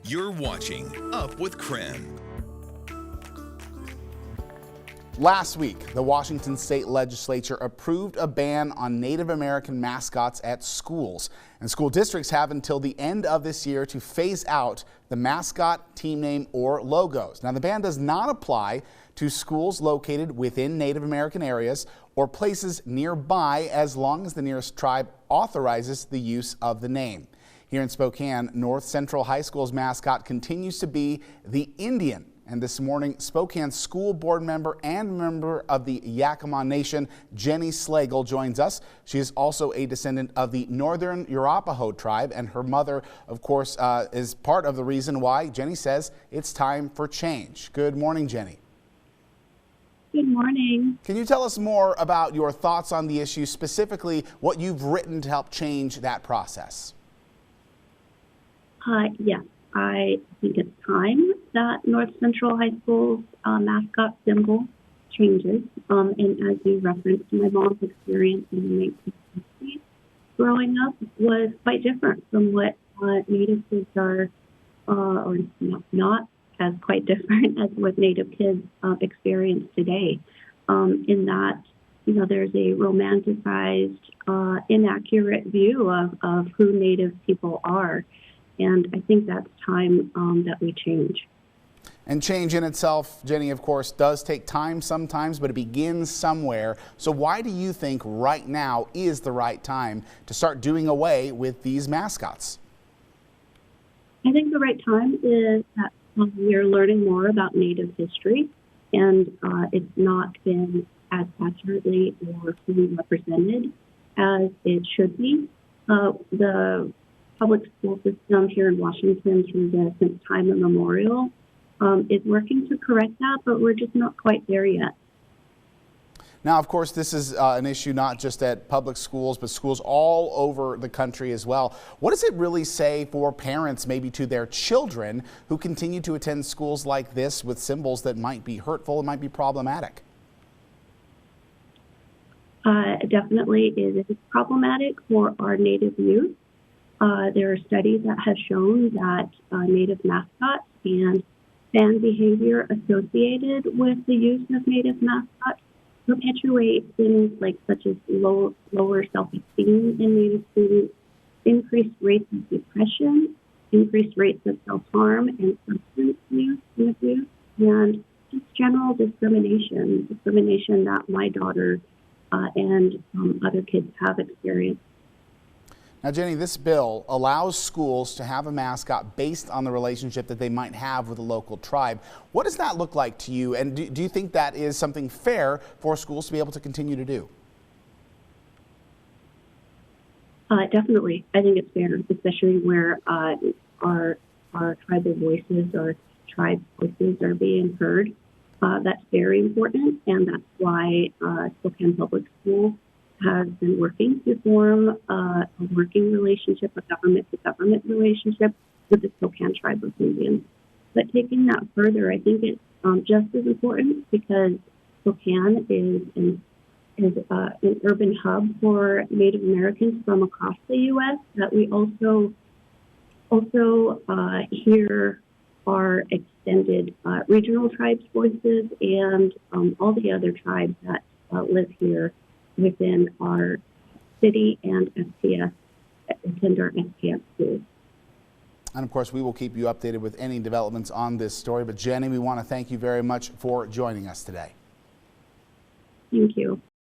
You're watching Up with Krem. Last week, the Washington State Legislature approved a ban on Native American mascots at schools. And school districts have until the end of this year to phase out the mascot, team name, or logos. Now, the ban does not apply to schools located within Native American areas or places nearby as long as the nearest tribe authorizes the use of the name. Here in Spokane, North Central High School's mascot continues to be the Indian. And this morning, Spokane school board member and member of the Yakama Nation, Jenny Slagle, joins us. She is also a descendant of the Northern Arapaho tribe, and her mother, of course, is part of the reason why Jenny says it's time for change. Good morning, Jenny. Good morning. Can you tell us more about your thoughts on the issue, specifically what you've written to help change that process? Yes, I think it's time that North Central High School's mascot symbol changes. And as you referenced, my mom's experience in the 1960s growing up was quite different from what Native kids are, or not as quite different as what Native kids experience today. In that, there's a romanticized, inaccurate view of who Native people are. And I think that's time that we change. And change in itself, Jenny, of course, does take time sometimes, but it begins somewhere. So why do you think right now is the right time to start doing away with these mascots? I think the right time is that we are learning more about Native history, and it's not been as accurately or fully represented as it should be. The public school system here in Washington since time immemorial is working to correct that, but we're just not quite there yet. Now, of course, this is an issue not just at public schools, but schools all over the country as well. What does it really say for parents, maybe to their children, who continue to attend schools like this with symbols that might be hurtful and might be problematic? Definitely it is problematic for our Native youth. There are studies that have shown that Native mascots and fan behavior associated with the use of Native mascots perpetuate things such as lower self-esteem in Native students, increased rates of depression, increased rates of self-harm and substance use and abuse, and just general discrimination that my daughter and other kids have experienced. Now, Jenny, this bill allows schools to have a mascot based on the relationship that they might have with a local tribe. What does that look like to you? And do you think that is something fair for schools to be able to continue to do? Definitely. I think it's fair, especially where our tribal voices, our tribe voices are being heard. That's very important, and that's why Spokane Public Schools has been working to form a working relationship, a government-to-government relationship with the Spokane Tribe of Indians. But taking that further, I think it's just as important because Spokane is an urban hub for Native Americans from across the U.S. that we also hear our extended regional tribes' voices and all the other tribes that live here within our city and SPS, attend our SPS schools. And of course, we will keep you updated with any developments on this story. But Jenny, we want to thank you very much for joining us today. Thank you.